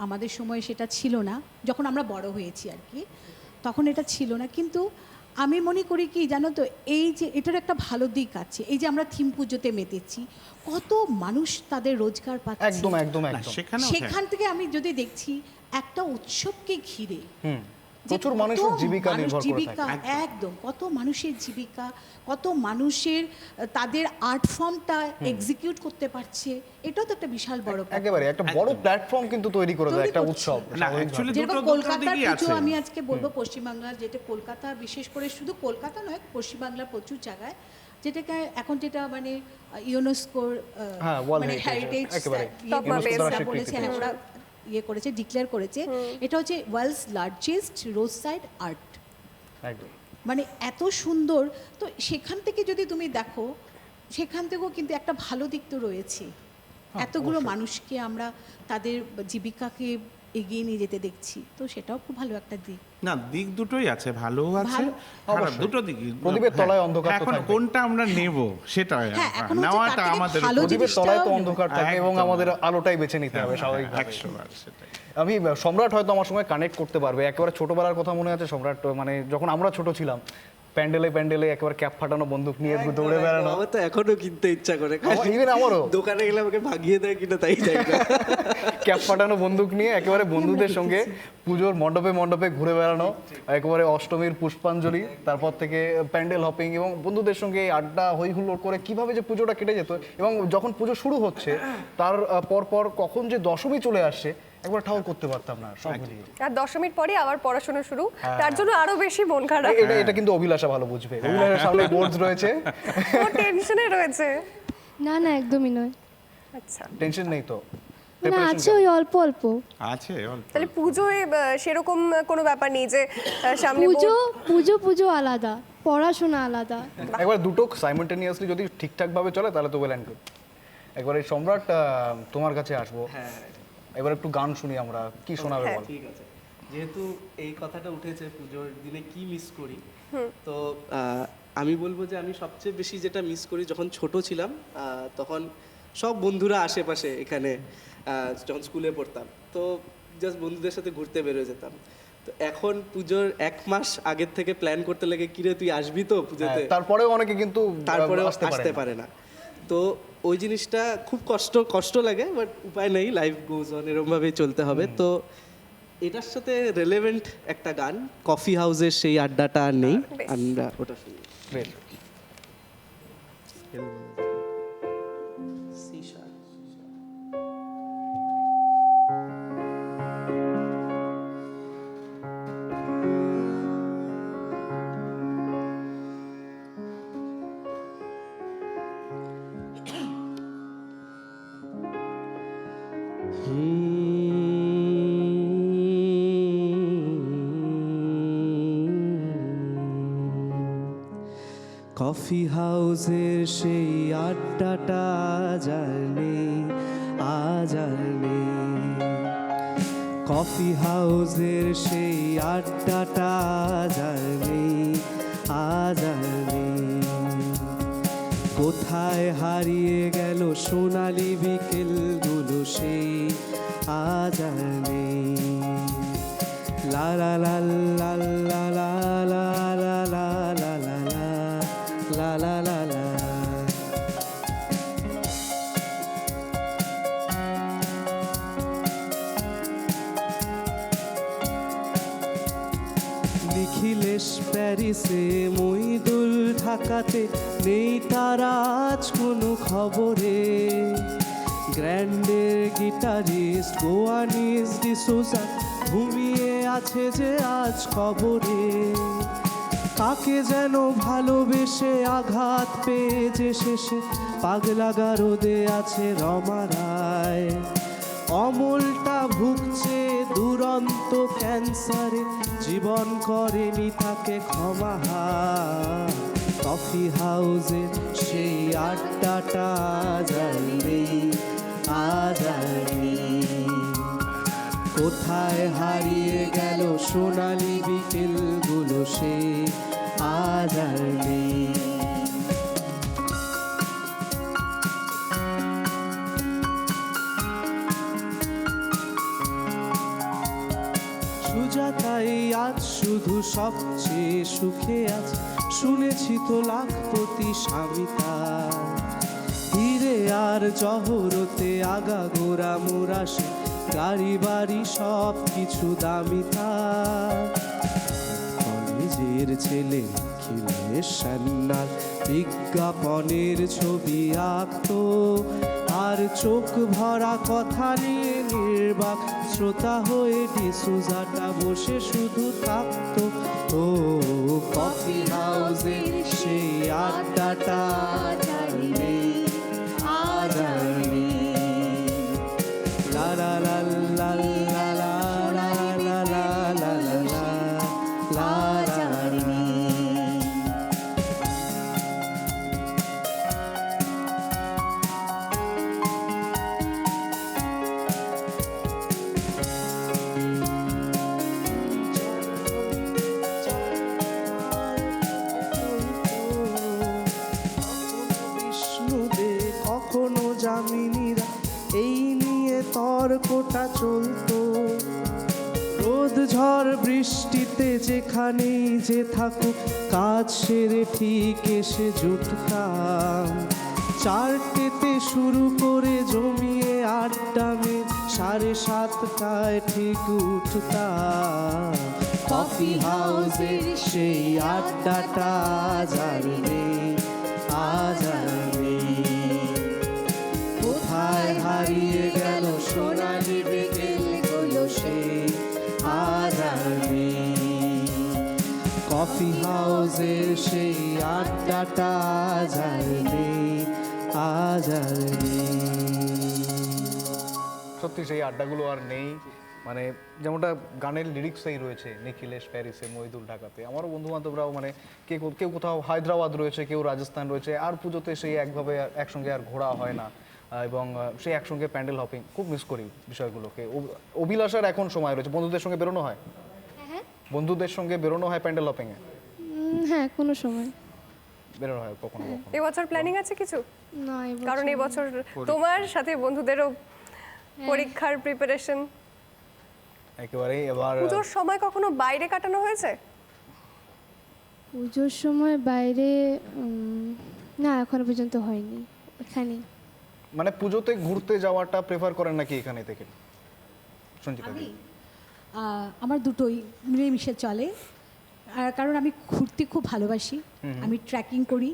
আমাদের সময় সেটা ছিল না, যখন আমরা বড় হয়েছি আর কি, তখন এটা ছিল না। কিন্তু আমি মনে করি কি জানো তো, এই যে এটার একটা ভালো দিক আছে, এই যে আমরা থিম পুজোতে মেতেছি, কত মানুষ তাদের রোজগার পাচ্ছে।
একদম একদম
না,
একদম।
সেখানেও
সেখান থেকে আমি যদি দেখছি একটা উৎসবকে ঘিরে যে
প্রচুর
কত
মানুষের জীবিকা
মানুষ
নির্ভর করে
জীবিকা,
থাকে।
একদম কত মানুষের জীবিকা, কত মানুষের তাদের আর্ট ফর্মটা এক্সিকিউট করতে পারছে, এটাও তো একটা বিশাল বড় ব্যাপার।
একেবারে একটা বড় প্ল্যাটফর্ম কিন্তু তৈরি করে দেয়
তৈরি
একটা
করছে।
উৎসব
না
স্বাভাবিকভাবে।
অ্যাকচুয়ালি
যেরকম
দুটো
কলকাতার
দিকই
পুজো,
আছে।
আমি আজকে বলবো পশ্চিমবাংলার, যেটা কলকাতা বিশেষ করে, শুধু কলকাতা নয়, পশ্চিমবাংলার প্রচুর জায়গায় যেটাকে এখন যেটা মানে ইউনেস্কোর
হ্যাঁ, World
মানে
Heritage,
হেরিটেজ
একেবারে।
UNESCO দ্বারা
বলেছে,
স্বীকৃতি
হ্যাঁ, ওরা ইয়ে করেছে, ডিক্লেয়ার করেছে, এটা হচ্ছে world's largest roadside art.
একদম।
মানে এত সুন্দর, তো সেখান থেকে যদি তুমি দেখো, সেখান থেকেও কিন্তু একটা ভালো দিক তো রয়েছে। এতগুলো মানুষকে আমরা তাদের জীবিকাকে এগিয়ে নিয়ে যেতে দেখছি, তো সেটাও খুব ভালো একটা দিক।
না দিক দুটোই আছে, ভালোও আছে
ভালো।
খারাপ,
অবশ্যই।
দুটো দিকই।
প্রদীপের তলায় অন্ধকার তো
এখন
থাকবেই।
কোনটা আমরা নেব সেটা
হ্যাঁ, এখন হচ্ছে
নেওয়াটা
তার থেকে
আমাদের
ভালো
উপর।
প্রদীপের তলায় তো
জিনিসটাও
অন্ধকার থাকে এবং
একদম।
আমাদের আলোটাই বেছে নিতে হবে স্বাভাবিকভাবে।
100 বার সেটাই।
আমি সম্রাট হয়তো আমার সঙ্গে কানেক্ট করতে পারবে, একেবারে ছোটবেলার কথা মনে আছে সম্রাট, মানে যখন আমরা ছোট ছিলাম প্যান্ডেলে প্যান্ডেলে একেবারে ক্যাপ ফাটানো বন্দুক নিয়ে দৌড়ে বেড়ানো।
আমার তো এখনো কিনতে ইচ্ছা করে,
ইভেন আমারও
দোকানে গেলে আমাকে ভাগিয়ে দেয় কিনা তাই জানি না।
ক্যাপ ফাটানো বন্দুক নিয়ে একেবারে বন্ধুদের সঙ্গে পুজোর মণ্ডপে মণ্ডপে ঘুরে বেড়ানো, একেবারে অষ্টমীর পুষ্পাঞ্জলি, তারপর থেকে প্যান্ডেল হপিং এবং বন্ধুদের সঙ্গে এই আড্ডা হই হুল্লোড় করে কিভাবে যে পুজোটা কেটে যেত, এবং যখন পুজো শুরু হচ্ছে তার পর কখন যে দশমী চলে আসছে একবার ঠাউর করতে পারতাম না সব মিলিয়ে।
আর দশমীর পরে আবার পড়াশোনা শুরু, তার জন্য আরো বেশি মন খারাপ,
এটা কিন্তু অভিলাষা ভালো বুঝবে, অভিলাষার সামনে বোর্ডস রয়েছে,
ও টেনশনে রয়েছে।
না না, একদমই নয়।
আচ্ছা,
টেনশন নেই তো?
মানে আছে ওই অল্প অল্প।
আছে অল্প।
তাহলে পুজোয় সেরকম কোনো ব্যাপার নেই যে সামনে
পুজো আলাদা, পড়াশোনা আলাদা।
একবার দুটো সাইমultaneously যদি ঠিকঠাক ভাবে চলে তাহলে তো ওয়েল অ্যান্ড গুড। একবার এই সম্রাট তোমার কাছে আসবো, এবার একটু গান শুনি আমরা, কি শোনাবে বল?
ঠিক আছে, যেহেতু এই কথাটা উঠেছে পুজোর দিনে কি মিস করি, তো আমি বলবো যে আমি সবচেয়ে বেশি যেটা মিস করি, যখন ছোট ছিলাম তখন সব বন্ধুরা আশেপাশে এখানে যখন স্কুলে পড়তাম, তো জাস্ট বন্ধুদের সাথে ঘুরতে বেরোয় যেতাম। তো এখন পুজোর 1 মাস আগের থেকে প্ল্যান করতে লাগে, কিরে তুই আসবি তো পুজোতে?
তারপরেও অনেকে কিন্তু
তারপরে
আসতে
আসতে
পারে
পারে না। তো ওই জিনিসটা খুব কষ্ট লাগে, বাট উপায় নেই, লাইফ গোজ অন, এরকমভাবেই চলতে হবে। তো এটার সাথে রেলেভেন্ট একটা গান, কফি হাউসের সেই আড্ডাটা আর নেই,
বেশ।
আমরা ওটা শুনি।
Great.
কফি হাউসের সেই আড্ডাটা আজ আর নেই, আজ আর নেই। কফি হাউসের সেই আড্ডাটা আজ আর নেই, আজ আর নেই। কোথায় হারিয়ে গেল সোনালি বিকেলগুলো সেই আজ আর নেই। লা লা লা লা লা লা লা লা লা লা লা লা লা লা লা। নিখিলেশ প্যারিসে, মইদুল ঢাকাতে, নেই তারা আজ কোনো খবরে। গ্র্যান্ডের গিটারিস্ট গোয়ানিস ডিসোজা ঘুমিয়ে আছে যে আজ কবরে। কাকে যেন ভালোবেসে আঘাত পেয়ে যে শেষে পাগলা গারদে আছে রমা রায়। অমলটা ভুগছে দুরন্ত ক্যান্সারে, জীবন করেনি তাকে ক্ষমা। কফি হাউসের সেই আড্ডাটা আজ আর নেই, আজ আর নেই। কোথায় হারিয়ে গেল সোনালি বিকেলগুলো সে আজ আর নেই। সুজাতাই আজ শুধু সবচেয়ে সুখে আছে, শুনেছি তো লাখপতি স্বামী তার। হিরে আর জহরতে আগাগোড়া মোরাসে, গাড়ি বাড়ি সব কিছু দামি তার। কাজের ছেলে নিখিলেশ সান্যাল বিজ্ঞাপনের ছবি আঁকতো, আর চোখ ভরা কথা নিয়ে নির্বাক শ্রোতা হয়ে ডিসুজাটা বসে শুধু থাকতো। ও কফি হাউসের সেই আড্ডাটা আজ আর নেই, আজ আর নেই। লা লা লা লা লা লা লা লা লা লা লা লা লা লা লা। বিষ্ণুদে কখনো যামিনীরা এই নিয়ে তর্কটা চলতো। রোদ ঝড় বৃষ্টিতে যেখানেই যে থাকুক কাজ সেরে ঠিক এসে জুটতাম। চারটেতে শুরু করে জমিয়ে আড্ডা মে 7:30টায় ঠিক উঠতাম। কফি হাউসের সেই আড্ডাটা আজ আর নেই, আজ আর নেই। কোথায় হারিয়ে গেল সোনালি বিকেলগুলো সেই আজ আর নেই। কফি হাউসের সেই আড্ডাটা আজ আর নেই, আজ আর নেই।
সত্যি সেই আড্ডাগুলো আর নেই, মানে যেমনটা গানের লিরিক্সেই রয়েছে, নিখিলেশ প্যারিসে, মহিদুল ঢাকাতে। আমারও বন্ধু বান্ধবরাও মানে কেউ কোথাও হায়দ্রাবাদ রয়েছে, কেউ রাজস্থান রয়েছে, আর পুজোতে সেই একভাবে একসঙ্গে আর ঘোরা হয় না, এবং সেই একসঙ্গে প্যান্ডেল হপিং খুব মিস করি বিষয়গুলোকে। অভিলাষার এখন সময় রয়েছে, বন্ধুদের সঙ্গে বেরোনো হয়, বন্ধুদের সঙ্গে বেরোনো হয় প্যান্ডেল হপিংয়ে,
হ্যাঁ কোনো সময়।
বেরোনো হয় কখনো কখনো।
এবছর প্ল্যানিং আছে কিছু?
না এবছর
কারণ এবছর তোমার সাথে বন্ধুদেরও পরীক্ষার প্রিপারেশন।
একেবারেই। এবার
পুজোর সময় কখনো বাইরে কাটানো হয়েছে?
পুজোর সময় বাইরে না এখনো পর্যন্ত হয়নি, এখানে।
মানে পুজোতে ঘুরতে যাওয়াটা প্রেফার করেন নাকি এখানে থেকে? সঞ্চিতা দি।
আমার দুটোই মিলেমিশে চলে, আর কারণ আমি ঘুরতে খুব ভালোবাসি, আমি ট্রেকিং করি।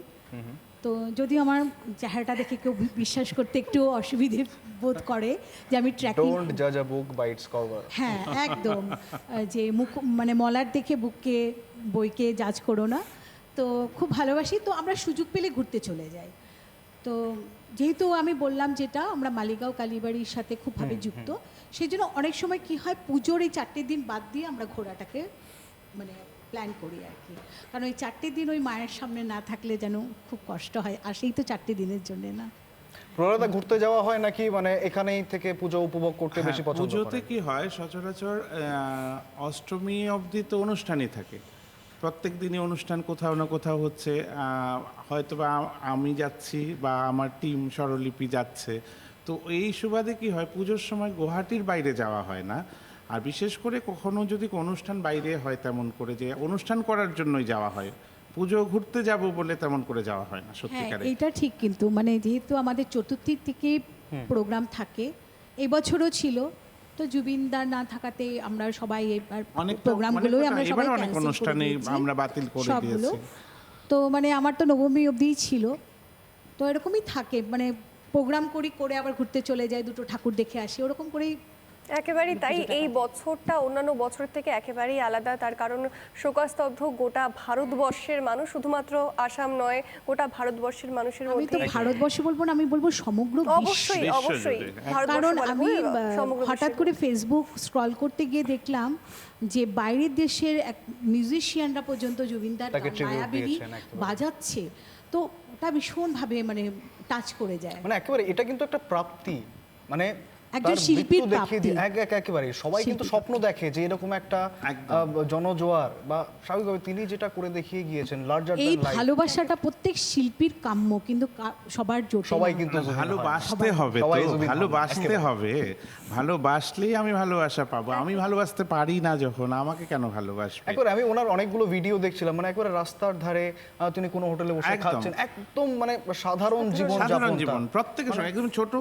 তো যদিও আমার চেহারাটা দেখে কেউ বিশ্বাস করতে একটু অসুবিধে বোধ করে যে আমি ট্রেকিং,
ডোন্ট জাজ আ বুক বাই ইটস কভার।
হ্যাঁ একদম, যে মুখ মানে মলার দেখে বুককে বইকে জাজ করো না। তো খুব ভালোবাসি, তো আমরা সুযোগ পেলে ঘুরতে চলে যাই। তো যেহেতু আমি বললাম যেটা আমরা মালিগাঁও কালীবাড়ির সাথে খুবভাবে যুক্ত, সেই জন্য অনেক সময় কি হয় পুজোর এই 4টে দিন বাদ দিয়ে আমরা ঘোরাটাকে মানে প্ল্যান করি আর কি। কারণ ওই 4টে দিন ওই মায়ের সামনে না থাকলে যেন খুব কষ্ট হয়, আর সেই তো 4টে দিনের জন্য না।
প্রলয়দা, ঘুরতে যাওয়া হয় নাকি মানে এখানেই থেকে পুজো উপভোগ করতে বেশি পছন্দ
পুজোতে
করেন?
কি হয় সচরাচর অষ্টমী অবধি তো অনুষ্ঠানই থাকে, প্রত্যেক দিনই অনুষ্ঠান কোথাও না কোথাও হচ্ছে। হয়তো বা আমি যাচ্ছি বা আমার টিম স্বরলিপি যাচ্ছে, তো এই সুবাদে কি হয় পুজোর সময় গুয়াহাটির বাইরে যাওয়া হয় না। আর বিশেষ করে কখনো যদি কোনো অনুষ্ঠান বাইরে হয় তেমন করে যে অনুষ্ঠান করার জন্যই যাওয়া হয়, পুজো ঘুরতে যাব বলে তেমন করে যাওয়া হয় না
হ্যাঁ
সত্যিকারে।
এটা ঠিক, কিন্তু মানে যেহেতু আমাদের চতুর্থী থেকে প্রোগ্রাম থাকে, এবছরও ছিল, তো জুবিনদার না থাকাতে আমরা সবাই এবার
অনেক
প্রোগ্রামগুলোই আমরা সবাই
অনেক
cancel করে
অনুষ্ঠানে
দিয়েছি,
আমরা বাতিল করে
সবগুলো।
দিয়েছি।
তো মানে আমার তো নবমী অবধিই ছিল, তো এরকমই থাকে, মানে প্রোগ্রাম করে আবার ঘুরতে চলে যায়, দুটো ঠাকুর দেখে আসি, ওরকম করেই।
একেবারেই তাই। এই বছরটা অন্যান্য বছর থেকে একেবারেই আলাদা, তার কারণ শোকাস্তব্ধ গোটা ভারতবর্ষের মানুষ, শুধুমাত্র আসাম নয়, গোটা ভারতবর্ষের মানুষের
আমি তো
মধ্যে।
ভারতবর্ষ বলবো না, আমি বলবো সমগ্র বিশ্ব।
অবশ্যই
বিশ্ব
অবশ্যই
জুড়ে।
ভারতবর্ষ
কারণ
বলা
আমি
ভুল, সমগ্র
হঠাৎ
বিশ্বের।
করে ফেসবুক স্ক্রল করতে গিয়ে দেখলাম যে বাইরের দেশের এক মিউজিশিয়ানরা পর্যন্ত জুবিনদার
তাকে tribute
মায়াবিনী
দিয়েছেন একেবারে।
বাজাচ্ছে, তো ওটা ভীষণভাবে মানে টাচ করে যায়।
মানে একেবারে এটা কিন্তু একটা প্রাপ্তি, মানে
একজন
তার
শিল্পীর
মৃত্যু দেখিয়ে দিয়ে
প্রাপ্তি।
একেবারে সবাই কিন্তু স্বপ্ন দেখে যে এরকম একটা
একদম।
জনজোয়ার, বা স্বাভাবিকভাবে তিনি যেটা করে দেখিয়ে গিয়েছেন লার্জার
এই
দ্যান লাইফ,
ভালোবাসাটা প্রত্যেক শিল্পীর কাম্য, কিন্তু সবার জোটে
সবাই
না।
কিন্তু
না, ভালোবাসতে হবে
সবাই
তো,
জুবিন খান,
ভালোবাসতে
একেবারে।
হবে, ভালোবাসলেই আমি ভালোবাসা পাবো। আমি ভালোবাসতে পারি না যখন, আমাকে কেন ভালোবাসবে?
একবার আমি ওনার অনেকগুলো ভিডিও দেখছিলাম, মানে একবারে রাস্তার ধারে তিনি কোনো হোটেলে বসে
একদম।
খাচ্ছেন, একদম মানে সাধারণ জীবন
সাধারণ
যাপন
জীবন প্রত্যেকের সময় একদম ছোট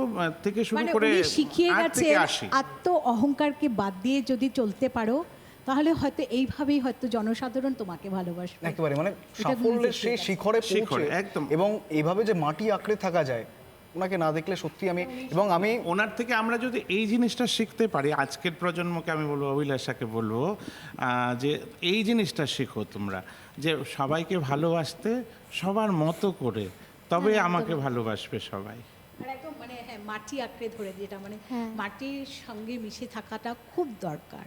থেকে শুরু
মানে
করে
উনি শিখিয়ে
আট
গেছে
থেকে 80।
আত্ম অহংকারকে বাদ দিয়ে যদি চলতে পারো, তাহলে হয়তো এইভাবেই হয়তো জনসাধারণ তোমাকে ভালোবাসবে।
একেবারে মানে
এটা
সাফল্যের
নিজে
সেই
থেকে
শিখরে
শিখরে,
পৌঁছে
একদম।
এবং এইভাবে যে মাটি আঁকড়ে থাকা যায়, ওনাকে না দেখলে সত্যি আমি
ওনার থেকে আমরা যদি এই জিনিসটা শিখতে পারি, আজকের প্রজন্মকে আমি বলবো, অভিলাষাকে বলবো যে এই জিনিসটা শেখো তোমরা, যে সবাইকে ভালোবাসতে সবার মতো করে, তবে আমাকে ভালোবাসবে সবাই।
আর একদম মানে হ্যাঁ, মাটি আঁকড়ে ধরে, যেটা মানে
হ্যাঁ।
মাটির সঙ্গে মিশে থাকাটা খুব দরকার।